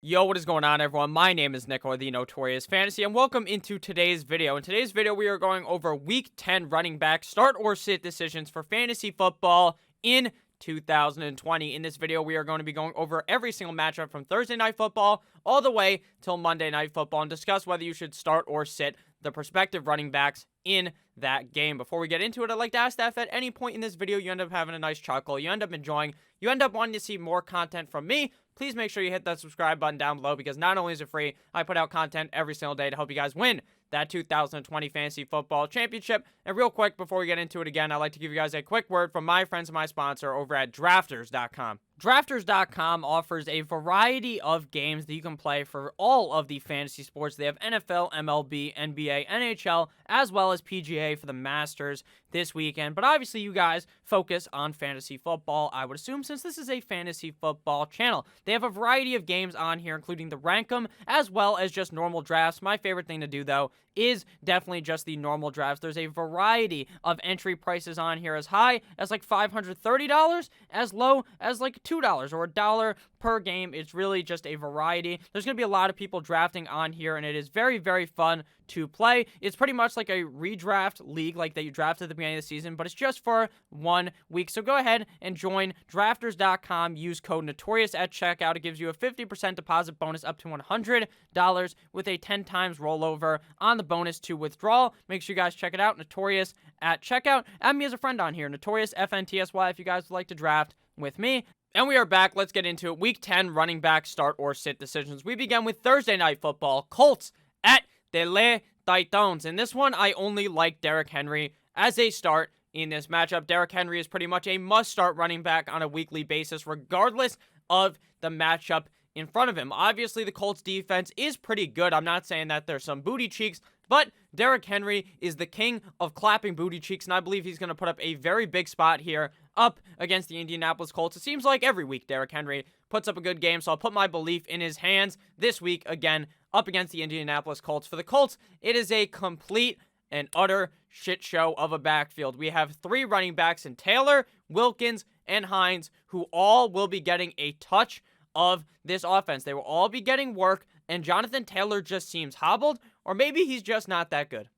Yo, what is going on, everyone? My name is Nick, or the Notorious Fantasy, and welcome into today's video. In today's video, we are going over Week 10 running back start or sit decisions for fantasy football in 2020. In this video, we are going to be going over every single matchup from Thursday Night Football all the way till Monday Night Football and discuss whether you should start or sit the prospective running backs in that game. Before we get into it, I'd like to ask that if at any point in this video you end up having a nice chuckle, you end up enjoying, you end up wanting to see more content from me, please make sure you hit that subscribe button down below, because not only is it free, I put out content every single day to help you guys win that 2020 Fantasy Football Championship. And real quick, before we get into it again, I'd like to give you guys a quick word from my friends and my sponsor over at Drafters.com. Drafters.com offers a variety of games that you can play for all of the fantasy sports. They have NFL, MLB, NBA, NHL, as well as PGA for the Masters this weekend. But obviously, you guys focus on fantasy football, I would assume, since this is a fantasy football channel. They have a variety of games on here, including the Rankem, as well as just normal drafts. My favorite thing to do, though, is definitely just the normal drafts. There's a variety of entry prices on here, as high as like $530, as low as like $2 or $1 per game. It's really just a variety. There's going to be a lot of people drafting on here, and it is very, very fun to play. It's pretty much like a redraft league like that you draft at the beginning of the season, but it's just for 1 week. So go ahead and join Drafters.com. Use code Notorious at checkout. It gives you a 50% deposit bonus up to $100 with a 10 times rollover on the bonus to withdraw. Make sure you guys check it out. Notorious at checkout. Add me as a friend on here. Notorious FNTSY if you guys would like to draft with me. And we are back. Let's get into it. Week 10 running back start or sit decisions. We begin with Thursday Night Football. Colts at the Titans. In this one, I only like Derrick Henry as a start in this matchup. Derrick Henry is pretty much a must-start running back on a weekly basis, regardless of the matchup in front of him. Obviously, the Colts defense is pretty good. I'm not saying that there's some booty cheeks, but Derrick Henry is the king of clapping booty cheeks, and I believe he's going to put up a very big spot here up against the Indianapolis Colts. It seems like every week Derrick Henry puts up a good game, so I'll put my belief in his hands this week again up against the Indianapolis Colts. For the Colts, it is a complete and utter shit show of a backfield. We have 3 running backs in Taylor, Wilkins, and Hines, who all will be getting a touch of this offense. They will all be getting work, and Jonathan Taylor just seems hobbled, or maybe he's just not that good.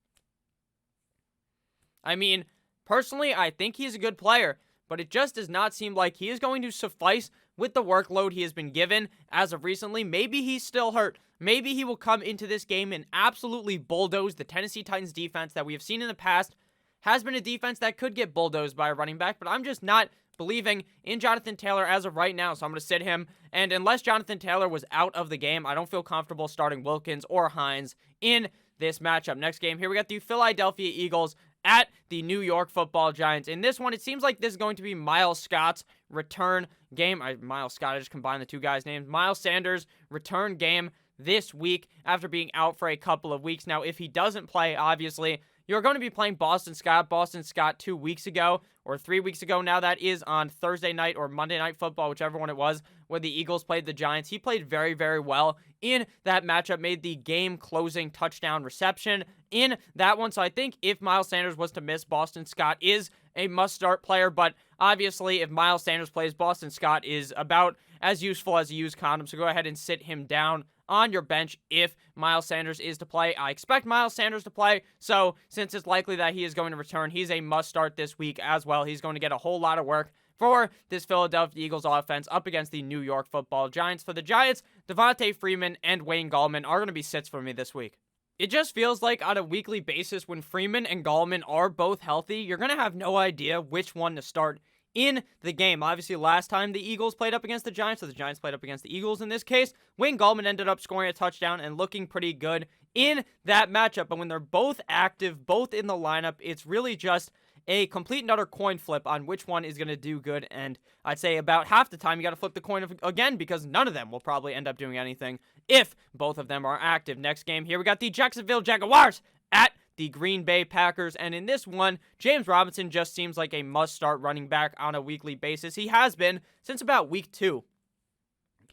I mean, personally, I think he's a good player, but it just does not seem like he is going to suffice with the workload he has been given as of recently. Maybe he's still hurt. Maybe he will come into this game and absolutely bulldoze the Tennessee Titans defense that we have seen in the past. Has been a defense that could get bulldozed by a running back, but I'm just not believing in Jonathan Taylor as of right now, so I'm going to sit him. And unless Jonathan Taylor was out of the game, I don't feel comfortable starting Wilkins or Hines in this matchup. Next game, here we got the Philadelphia Eagles at the New York Football Giants. In this one, it seems like this is going to be Miles Scott's return game. Miles Scott, I just combined the two guys' names. Miles Sanders' return game this week after being out for a couple of weeks. Now, if he doesn't play, obviously, you're going to be playing Boston Scott. Boston Scott 2 weeks ago, or 3 weeks ago now, that is on Thursday night or Monday Night Football, whichever one it was, where the Eagles played the Giants. He played very, very well in that matchup, made the game-closing touchdown reception in that one. So I think if Miles Sanders was to miss, Boston Scott is a must-start player, but obviously if Miles Sanders plays, Boston Scott is about as useful as a used condom, so go ahead and sit him down on your bench if Miles Sanders is to play. I expect Miles Sanders to play, so since it's likely that he is going to return, he's a must-start this week as well. He's going to get a whole lot of work for this Philadelphia Eagles offense up against the New York Football Giants. For the Giants, Devontae Freeman and Wayne Gallman are going to be sits for me this week. It just feels like on a weekly basis when Freeman and Gallman are both healthy, you're going to have no idea which one to start in the game. Obviously, last time the Eagles played up against the Giants, so the Giants played up against the Eagles in this case, Wayne Gallman ended up scoring a touchdown and looking pretty good in that matchup. But when they're both active, both in the lineup, it's really just a complete and utter coin flip on which one is going to do good. And I'd say about half the time you got to flip the coin again, because none of them will probably end up doing anything if both of them are active. Next game here, we got the Jacksonville Jaguars at the Green Bay Packers, and in this one, James Robinson just seems like a must-start running back on a weekly basis. He has been since about week 2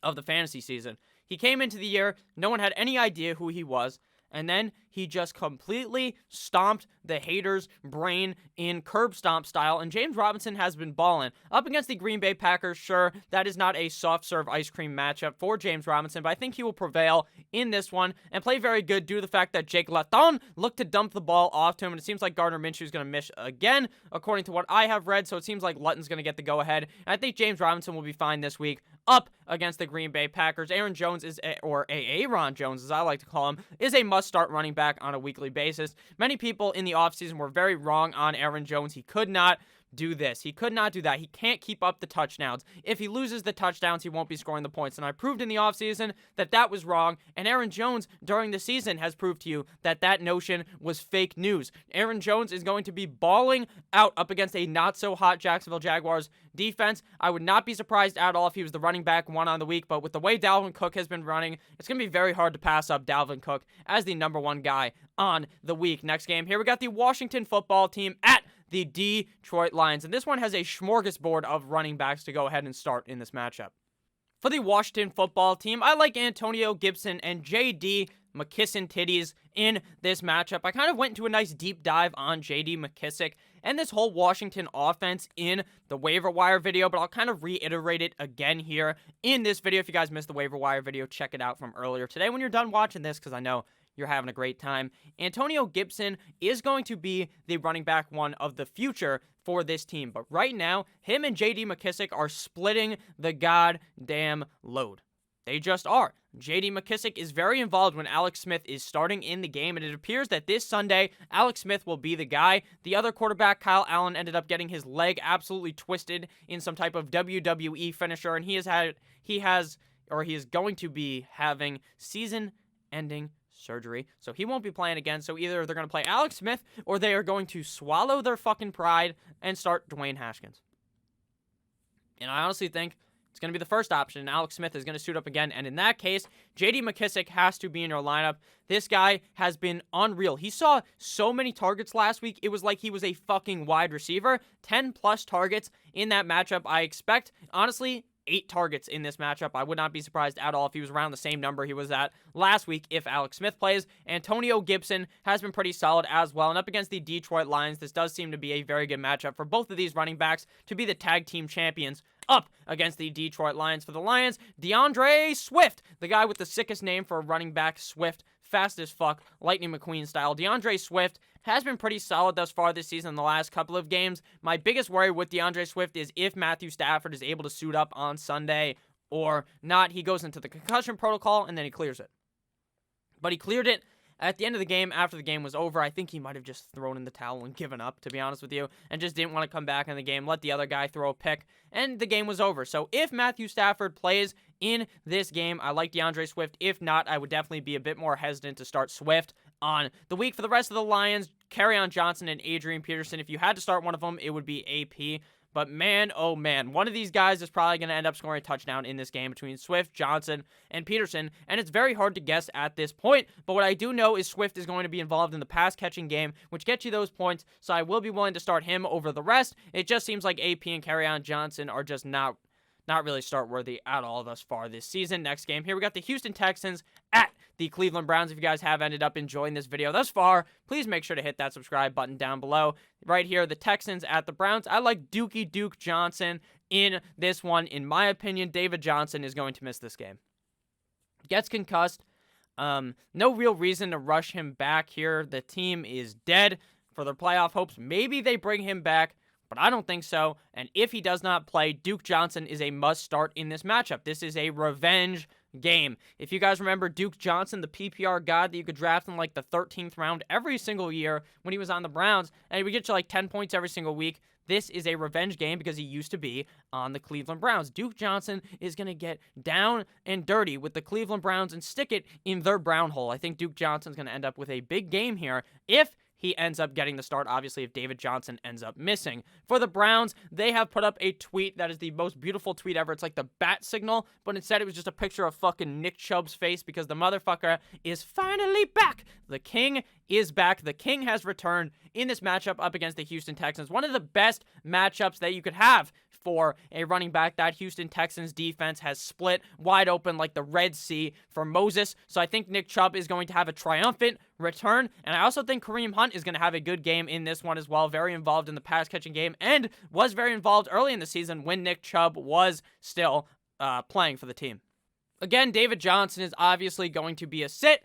of the fantasy season. He came into the year, no one had any idea who he was, And then he just completely stomped the haters' brain in curb stomp style. And James Robinson has been balling. Up against the Green Bay Packers, sure, that is not a soft serve ice cream matchup for James Robinson, but I think he will prevail in this one and play very good due to the fact that Jake Laton looked to dump the ball off to him. And it seems like Gardner Minshew is going to miss again, according to what I have read. So it seems like Lutton's going to get the go-ahead. And I think James Robinson will be fine this week up against the Green Bay Packers. Aaron Jones is, or Aaron Jones, as I like to call him, is a must-start running back on a weekly basis. Many people in the offseason were very wrong on Aaron Jones. He could not do this. He could not do that. He can't keep up the touchdowns. If he loses the touchdowns, he won't be scoring the points. And I proved in the offseason that that was wrong. And Aaron Jones, during the season, has proved to you that that notion was fake news. Aaron Jones is going to be balling out up against a not-so-hot Jacksonville Jaguars defense. I would not be surprised at all if he was the running back one on the week. But with the way Dalvin Cook has been running, it's going to be very hard to pass up Dalvin Cook as the number one guy on the week. Next game, here we got the Washington football team at the Detroit Lions. And this one has a smorgasbord of running backs to go ahead and start in this matchup. For the Washington football team, I like Antonio Gibson and J.D. McKisson titties in this matchup. I kind of went into a nice deep dive on J.D. McKissick and this whole Washington offense in the waiver wire video, but I'll kind of reiterate it again here in this video. If you guys missed the waiver wire video, check it out from earlier today when you're done watching this, because I know you're having a great time. Antonio Gibson is going to be the running back one of the future for this team. But right now, him and J.D. McKissick are splitting the goddamn load. They just are. J.D. McKissick is very involved when Alex Smith is starting in the game, and it appears that this Sunday, Alex Smith will be the guy. The other quarterback, Kyle Allen, ended up getting his leg absolutely twisted in some type of WWE finisher, and he is going to be having season-ending surgery, so he won't be playing again. So either they're going to play Alex Smith or they are going to swallow their fucking pride and start Dwayne Haskins. And I honestly think it's going to be the first option, and Alex Smith is going to suit up again. And in that case, J.D. McKissick has to be in your lineup. This guy has been unreal. He saw so many targets last week. It was like he was a fucking wide receiver. 10-plus targets in that matchup. I expect, honestly, 8 targets in this matchup. I would not be surprised at all if he was around the same number he was at last week if Alex Smith plays. Antonio Gibson has been pretty solid as well. And up against the Detroit Lions, this does seem to be a very good matchup for both of these running backs to be the tag team champions up against the Detroit Lions. For the Lions, DeAndre Swift, the guy with the sickest name for a running back, Swift, fast as fuck, Lightning McQueen style. DeAndre Swift has been pretty solid thus far this season in the last couple of games. My biggest worry with DeAndre Swift is if Matthew Stafford is able to suit up on Sunday or not. He goes into the concussion protocol and then he clears it. But he cleared it at the end of the game, after the game was over. I think he might have just thrown in the towel and given up, to be honest with you, and just didn't want to come back in the game, let the other guy throw a pick, and the game was over. So if Matthew Stafford plays in this game, I like DeAndre Swift. If not, I would definitely be a bit more hesitant to start Swift on the week. For the rest of the Lions, Kerryon Johnson and Adrian Peterson. If you had to start one of them, it would be AP. But man, oh man, one of these guys is probably going to end up scoring a touchdown in this game between Swift, Johnson, and Peterson. And it's very hard to guess at this point. But what I do know is Swift is going to be involved in the pass-catching game, which gets you those points. So I will be willing to start him over the rest. It just seems like AP and Kerryon Johnson are just not really start-worthy at all thus far this season. Next game, here we got the Houston Texans at the Cleveland Browns. If you guys have ended up enjoying this video thus far, please make sure to hit that subscribe button down below. Right here, the Texans at the Browns. I like Dookie Duke Johnson in this one. In my opinion, David Johnson is going to miss this game. Gets concussed. No real reason to rush him back here. The team is dead for their playoff hopes. Maybe they bring him back, but I don't think so. And if he does not play, Duke Johnson is a must start in this matchup. This is a revenge game. If you guys remember Duke Johnson, the PPR god that you could draft in like the 13th round every single year when he was on the Browns, and he would get you like 10 points every single week. This is a revenge game because he used to be on the Cleveland Browns. Duke Johnson is going to get down and dirty with the Cleveland Browns and stick it in their brown hole. I think Duke Johnson's going to end up with a big game here if he ends up getting the start, obviously, if David Johnson ends up missing. For the Browns, they have put up a tweet that is the most beautiful tweet ever. It's like the bat signal, but instead it was just a picture of fucking Nick Chubb's face because the motherfucker is finally back. The King is back. The King has returned in this matchup up against the Houston Texans. One of the best matchups that you could have for a running back. That Houston Texans defense has split wide open like the Red Sea for Moses. So I think Nick Chubb is going to have a triumphant return. And I also think Kareem Hunt is going to have a good game in this one as well. Very involved in the pass catching game and was very involved early in the season when Nick Chubb was still playing for the team. Again, David Johnson is obviously going to be a sit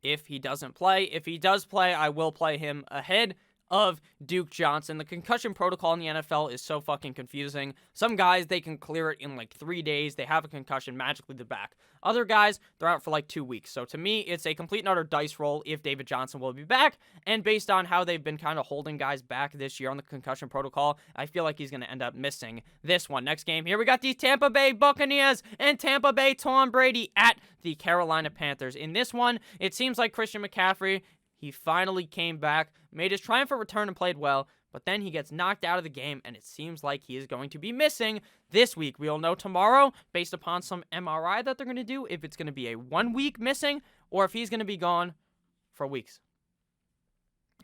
if he doesn't play. If he does play, I will play him ahead of Duke Johnson. The concussion protocol in the NFL is so fucking confusing. Some guys, they can clear it in like 3 days. They have a concussion, magically they're back. Other guys, they're out for like 2 weeks. So to me, it's a complete and utter dice roll if David Johnson will be back. And based on how they've been kind of holding guys back this year on the concussion protocol, I feel like he's going to end up missing this one. Next game, here we got the Tampa Bay Buccaneers and Tampa Bay Tom Brady at the Carolina Panthers. In this one, it seems like Christian McCaffrey, he finally came back, made his triumphant return and played well, but then he gets knocked out of the game, and it seems like he is going to be missing this week. We'll know tomorrow, based upon some MRI that they're going to do, if it's going to be a 1 week missing, or if he's going to be gone for weeks.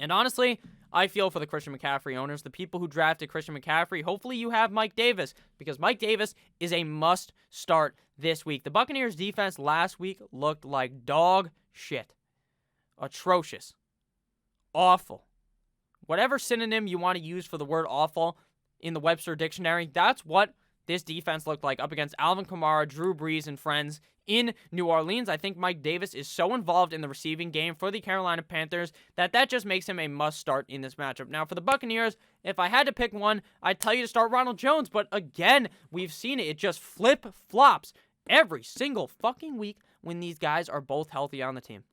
And honestly, I feel for the Christian McCaffrey owners, the people who drafted Christian McCaffrey. Hopefully you have Mike Davis, because Mike Davis is a must start this week. The Buccaneers defense last week looked like dog shit. Atrocious. Awful. Whatever synonym you want to use for the word awful in the Webster Dictionary, that's what this defense looked like up against Alvin Kamara, Drew Brees, and friends in New Orleans. I think Mike Davis is so involved in the receiving game for the Carolina Panthers that just makes him a must-start in this matchup. Now, for the Buccaneers, if I had to pick one, I'd tell you to start Ronald Jones, but again, we've seen it. It just flip-flops every single fucking week when these guys are both healthy on the team.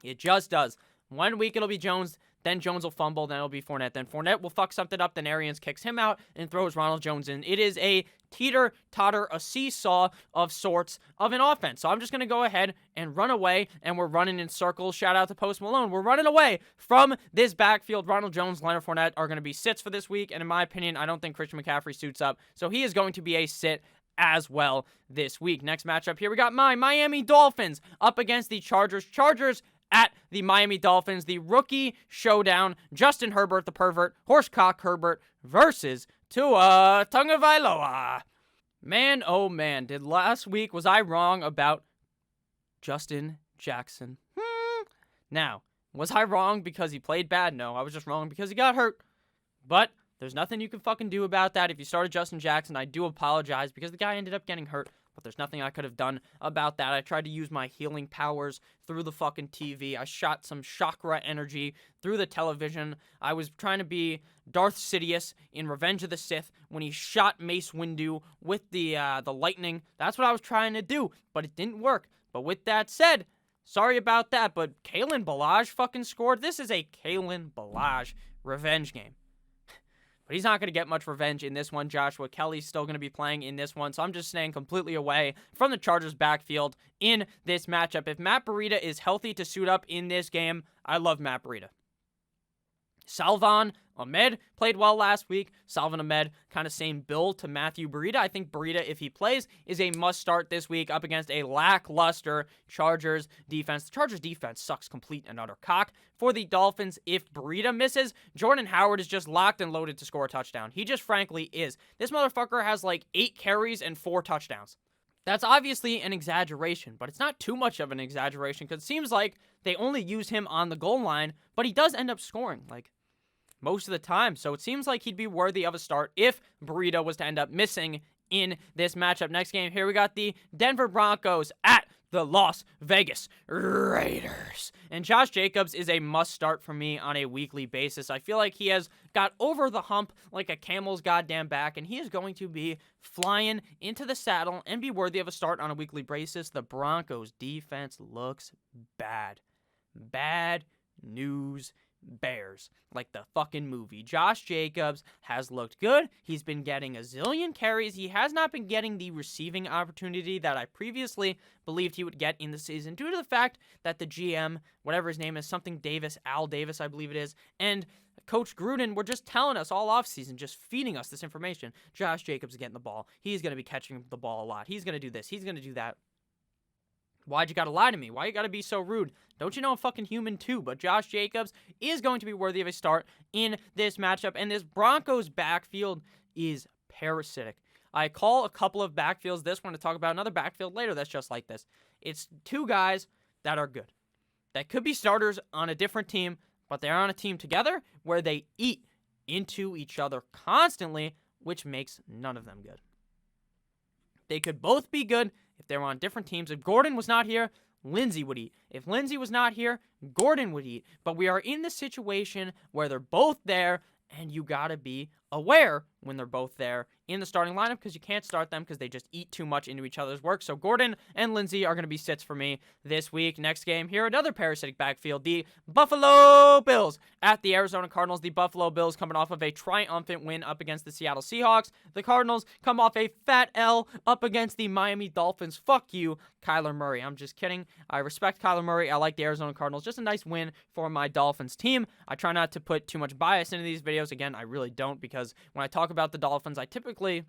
It just does. 1 week it'll be Jones, then Jones will fumble, then it'll be Fournette. Then Fournette will fuck something up, then Arians kicks him out and throws Ronald Jones in. It is a teeter-totter, a seesaw of sorts of an offense. So I'm just going to go ahead and run away, and we're running in circles. Shout out to Post Malone. We're running away from this backfield. Ronald Jones, Leonard Fournette are going to be sits for this week, and in my opinion, I don't think Christian McCaffrey suits up. So he is going to be a sit as well this week. Next matchup here, we got my Miami Dolphins up against the Chargers. Chargers at the Miami Dolphins, the rookie showdown. Justin Herbert, the pervert, Horsecock Herbert versus Tua Tagovailoa. Man, oh man, was I wrong about Justin Jackson? Now, was I wrong because he played bad? No, I was just wrong because he got hurt. But there's nothing you can fucking do about that. If you started Justin Jackson, I do apologize because the guy ended up getting hurt. But there's nothing I could have done about that. I tried to use my healing powers through the fucking TV. I shot some chakra energy through the television. I was trying to be Darth Sidious in Revenge of the Sith when he shot Mace Windu with the lightning. That's what I was trying to do, but it didn't work. But with that said, sorry about that, but Kalen Ballage fucking scored. This is a Kalen Ballage revenge game. But he's not going to get much revenge in this one. Joshua Kelly's still going to be playing in this one. So I'm just staying completely away from the Chargers backfield in this matchup. If Matt Breida is healthy to suit up in this game, I love Matt Breida. Salvon Ahmed played well last week. Salvon Ahmed, kind of same build to Matthew Breida. I think Breida, if he plays, is a must-start this week up against a lackluster Chargers defense. The Chargers defense sucks complete and utter cock. For the Dolphins, if Breida misses, Jordan Howard is just locked and loaded to score a touchdown. He just frankly is. This motherfucker has like 8 carries and 4 touchdowns. That's obviously an exaggeration, but it's not too much of an exaggeration because it seems like they only use him on the goal line, but he does end up scoring, like, most of the time. So it seems like he'd be worthy of a start if Breida was to end up missing in this matchup. Next game, here we got the Denver Broncos at the Las Vegas Raiders. And Josh Jacobs is a must-start for me on a weekly basis. I feel like he has got over the hump like a camel's goddamn back, and he is going to be flying into the saddle and be worthy of a start on a weekly basis. The Broncos defense looks bad. Bad news Bears, like the fucking movie. Josh Jacobs has looked good. He's been getting a zillion carries. He has not been getting the receiving opportunity that I previously believed he would get in the season due to the fact that the GM, whatever his name is, something Davis, Al Davis, I believe it is, and Coach Gruden were just telling us all offseason, just feeding us this information. Josh Jacobs is getting the ball. He's going to be catching the ball a lot. He's going to do this. He's going to do that. Why'd you gotta lie to me? Why you gotta be so rude? Don't you know I'm fucking human too? But Josh Jacobs is going to be worthy of a start in this matchup. And this Broncos backfield is parasitic. I call a couple of backfields this one to talk about another backfield later that's just like this. It's two guys that are good. That could be starters on a different team, but they're on a team together where they eat into each other constantly, which makes none of them good. They could both be good if they were on different teams. If Gordon was not here, Lindsey would eat. If Lindsey was not here, Gordon would eat. But we are in the situation where they're both there, and you got to be aware when they're both there in the starting lineup because you can't start them because they just eat too much into each other's work. So Gordon and Lindsey are going to be sits for me this week. Next game here, another parasitic backfield. The Buffalo Bills at the Arizona Cardinals. The Buffalo Bills coming off of a triumphant win up against the Seattle Seahawks. The Cardinals come off a fat L up against the Miami Dolphins. Fuck you, Kyler Murray. I'm just kidding. I respect Kyler Murray. I like the Arizona Cardinals. Just a nice win for my Dolphins team. I try not to put too much bias into these videos. Again, I really don't because when I talk about the Dolphins, I typically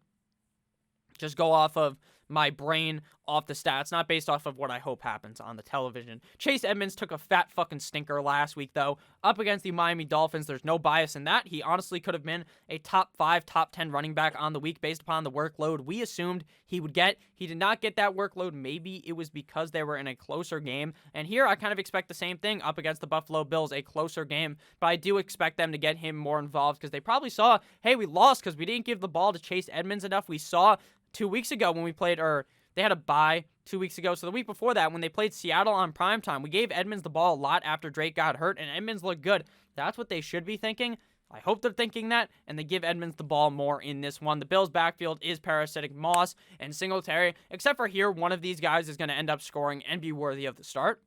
just go off of my brain, off the stats, not based off of what I hope happens on the television. Chase Edmonds took a fat fucking stinker last week, though, up against the Miami Dolphins. There's no bias in that. He honestly could have been a top 5, top 10 running back on the week based upon the workload we assumed he would get. He did not get that workload. Maybe it was because they were in a closer game. And here I kind of expect the same thing up against the Buffalo Bills, a closer game. But I do expect them to get him more involved because they probably saw, hey, we lost because we didn't give the ball to Chase Edmonds enough. We saw 2 weeks ago when we played, or they had a bye 2 weeks ago. So the week before that, when they played Seattle on primetime, we gave Edmonds the ball a lot after Drake got hurt, and Edmonds looked good. That's what they should be thinking. I hope they're thinking that, and they give Edmonds the ball more in this one. The Bills' backfield is parasitic. Moss and Singletary, except for here, one of these guys is going to end up scoring and be worthy of the start.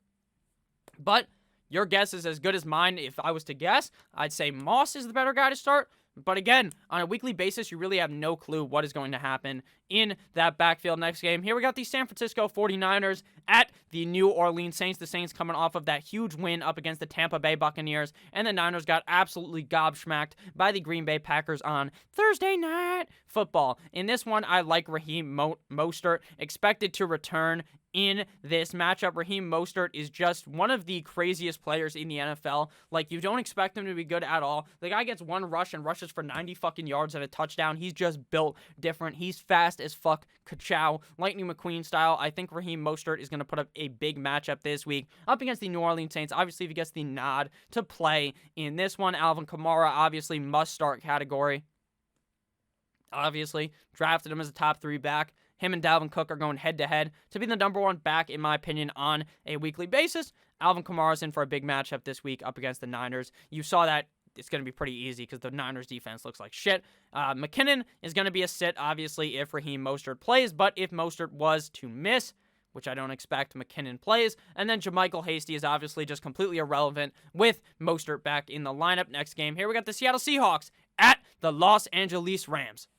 But your guess is as good as mine. If I was to guess, I'd say Moss is the better guy to start. But again, on a weekly basis, you really have no clue what is going to happen in that backfield next game. Here we got the San Francisco 49ers at the New Orleans Saints. The Saints coming off of that huge win up against the Tampa Bay Buccaneers. And the Niners got absolutely gobsmacked by the Green Bay Packers on Thursday Night Football. In this one, I like Raheem Mostert, expected to return in this matchup. Raheem Mostert is just one of the craziest players in the NFL. Like, you don't expect him to be good at all. The guy gets one rush and rushes for 90 fucking yards and a touchdown. He's just built different. He's fast as fuck. Ka-chow. Lightning McQueen style. I think Raheem Mostert is going to put up a big matchup this week up against the New Orleans Saints. Obviously, if he gets the nod to play in this one, Alvin Kamara, obviously must-start category. Obviously, drafted him as a top 3 back. Him and Dalvin Cook are going head-to-head to be the number 1 back, in my opinion, on a weekly basis. Alvin Kamara's in for a big matchup this week up against the Niners. You saw that it's going to be pretty easy because the Niners defense looks like shit. McKinnon is going to be a sit, obviously, if Raheem Mostert plays, but if Mostert was to miss, which I don't expect, McKinnon plays. And then JaMychal Hasty is obviously just completely irrelevant with Mostert back in the lineup. Next game here, we got the Seattle Seahawks at the Los Angeles Rams.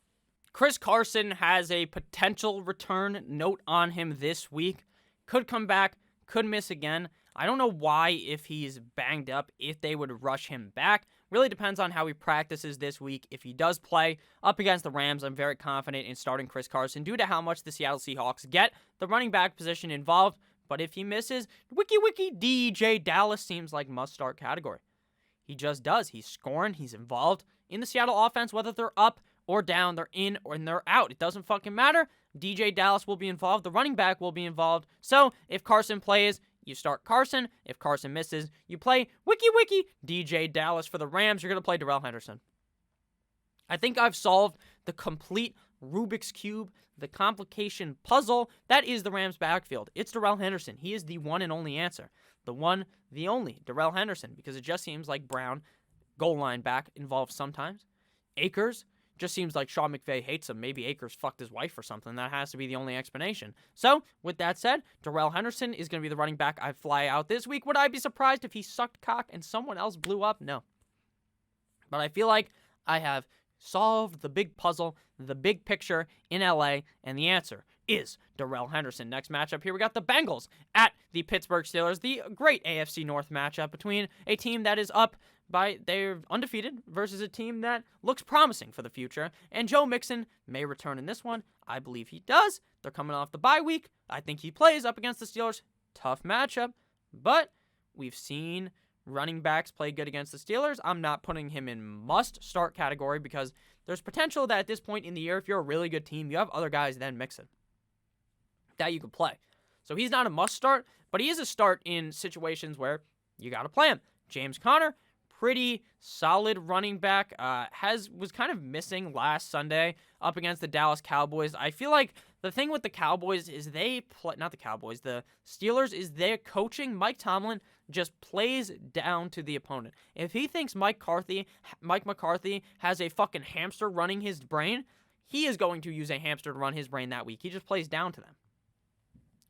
Chris Carson has a potential return note on him this week. Could come back, could miss again. I don't know why, if he's banged up, if they would rush him back. Really depends on how he practices this week. If he does play up against the Rams, I'm very confident in starting Chris Carson due to how much the Seattle Seahawks get the running back position involved. But if he misses, wiki DJ Dallas seems like must-start category. He just does. He's scoring. He's involved in the Seattle offense, whether they're up or down, they're in or they're out. It doesn't fucking matter. DJ Dallas will be involved. The running back will be involved. So if Carson plays, you start Carson. If Carson misses, you play wiki DJ Dallas. For the Rams, you're going to play Darrell Henderson. I think I've solved the complete Rubik's Cube, the complication puzzle that is the Rams backfield. It's Darrell Henderson. He is the one and only answer. The one, the only, Darrell Henderson, because it just seems like Brown, goal line back, involved sometimes. Akers, just seems like Sean McVay hates him. Maybe Akers fucked his wife or something. That has to be the only explanation. So, with that said, Darrell Henderson is going to be the running back I fly out this week. Would I be surprised if he sucked cock and someone else blew up? No. But I feel like I have solved the big puzzle, the big picture in LA, and the answer is Darrell Henderson. Next matchup here, we got the Bengals at the Pittsburgh Steelers. The great AFC North matchup between a team that is up by, they're undefeated, versus a team that looks promising for the future. And Joe Mixon may return in this one. I believe he does. They're coming off the bye week. I think he plays up against the Steelers. Tough matchup. But we've seen running backs played good against the Steelers. I'm not putting him in must-start category because there's potential that at this point in the year, if you're a really good team, you have other guys then mixing that you can play. So he's not a must-start, but he is a start in situations where you got to play him. James Conner, pretty solid running back, was kind of missing last Sunday up against the Dallas Cowboys. I feel like the thing with the Cowboys is the Steelers is their coaching. Mike Tomlin just plays down to the opponent. If he thinks Mike McCarthy has a fucking hamster running his brain, he is going to use a hamster to run his brain that week. He just plays down to them.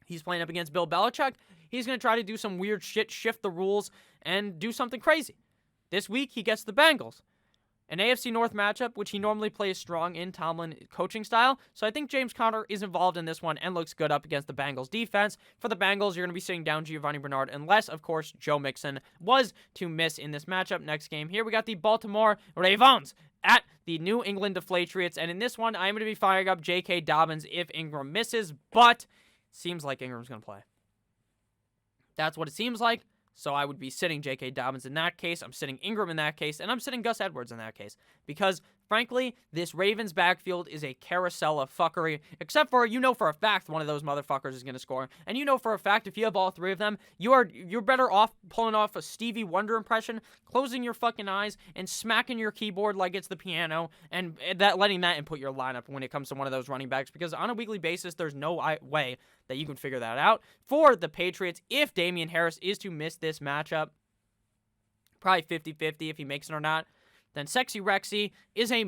He's playing up against Bill Belichick. He's going to try to do some weird shit, shift the rules, and do something crazy. This week, he gets the Bengals. An AFC North matchup, which he normally plays strong in Tomlin coaching style. So I think James Conner is involved in this one and looks good up against the Bengals defense. For the Bengals, you're going to be sitting down Giovanni Bernard unless, of course, Joe Mixon was to miss in this matchup. Next game here, we got the Baltimore Ravens at the New England Patriots. And in this one, I'm going to be firing up J.K. Dobbins if Ingram misses, but seems like Ingram's going to play. That's what it seems like. So I would be sitting J.K. Dobbins in that case. I'm sitting Ingram in that case. And I'm sitting Gus Edwards in that case. Because, frankly, this Ravens backfield is a carousel of fuckery. Except for, you know for a fact one of those motherfuckers is going to score. And you know for a fact if you have all three of them, you're better off pulling off a Stevie Wonder impression, closing your fucking eyes, and smacking your keyboard like it's the piano, and letting that input your lineup when it comes to one of those running backs. Because on a weekly basis, there's no way that you can figure that out. For the Patriots, if Damian Harris is to miss this matchup, probably 50-50 if he makes it or not, then Sexy Rexy is a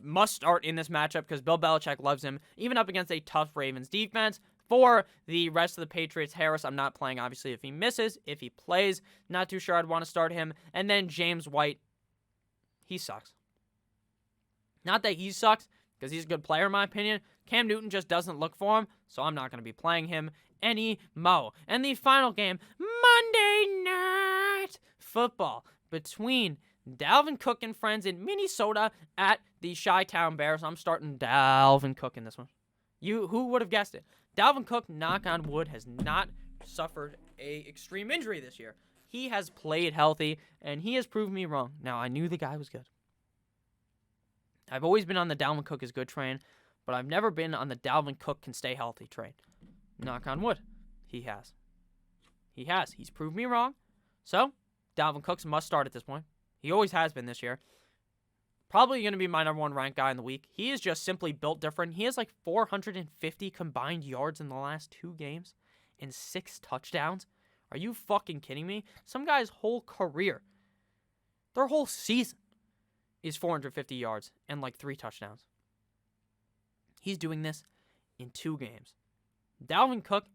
must-start in this matchup because Bill Belichick loves him, even up against a tough Ravens defense. For the rest of the Patriots, Harris, I'm not playing, obviously, if he misses. If he plays, not too sure I'd want to start him. And then James White, he sucks. Not that he sucks, because he's a good player in my opinion. Cam Newton just doesn't look for him, so I'm not going to be playing him anymore. And the final game, Monday Night Football, between Dalvin Cook and friends in Minnesota at the Chi-Town Bears. I'm starting Dalvin Cook in this one. Who would have guessed it? Dalvin Cook, knock on wood, has not suffered a extreme injury this year. He has played healthy, and he has proved me wrong. Now, I knew the guy was good. I've always been on the Dalvin Cook is good train, but I've never been on the Dalvin Cook can stay healthy train. Knock on wood. He has. He has. He's proved me wrong. So, Dalvin Cook's a must start at this point. He always has been this year. Probably going to be my number one ranked guy in the week. He is just simply built different. He has like 450 combined yards in the last 2 games and 6 touchdowns. Are you fucking kidding me? Some guy's whole career, their whole season, is 450 yards and like 3 touchdowns. He's doing this in 2 games. Dalvin Cook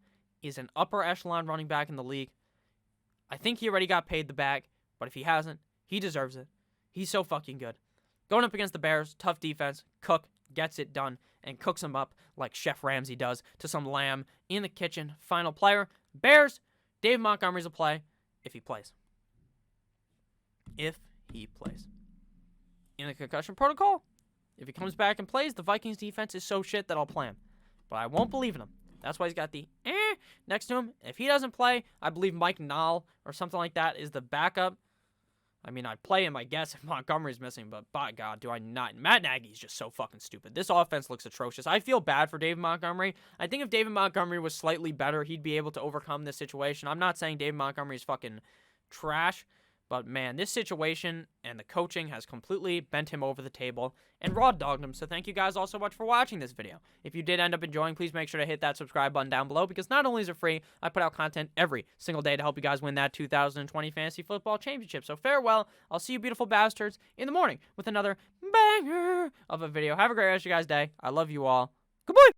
is an upper echelon running back in the league. I think he already got paid the bag, but if he hasn't, he deserves it. He's so fucking good. Going up against the Bears, tough defense, Cook gets it done and cooks him up like Chef Ramsay does to some lamb in the kitchen. Final player, Bears, Dave Montgomery's a play if he plays. If he plays. In the concussion protocol, if he comes back and plays, the Vikings defense is so shit that I'll play him. But I won't believe in him. That's why he's got the next to him. If he doesn't play, I believe Mike Nall or something like that is the backup. I mean, I'd play him, I guess, if Montgomery's missing, but by God, do I not. Matt Nagy's just so fucking stupid. This offense looks atrocious. I feel bad for David Montgomery. I think if David Montgomery was slightly better, he'd be able to overcome this situation. I'm not saying David Montgomery is fucking trash, but man, this situation and the coaching has completely bent him over the table and raw dogged him. So thank you guys all so much for watching this video. If you did end up enjoying, please make sure to hit that subscribe button down below because not only is it free, I put out content every single day to help you guys win that 2020 Fantasy Football Championship. So farewell. I'll see you beautiful bastards in the morning with another banger of a video. Have a great rest of your guys' day. I love you all. Goodbye.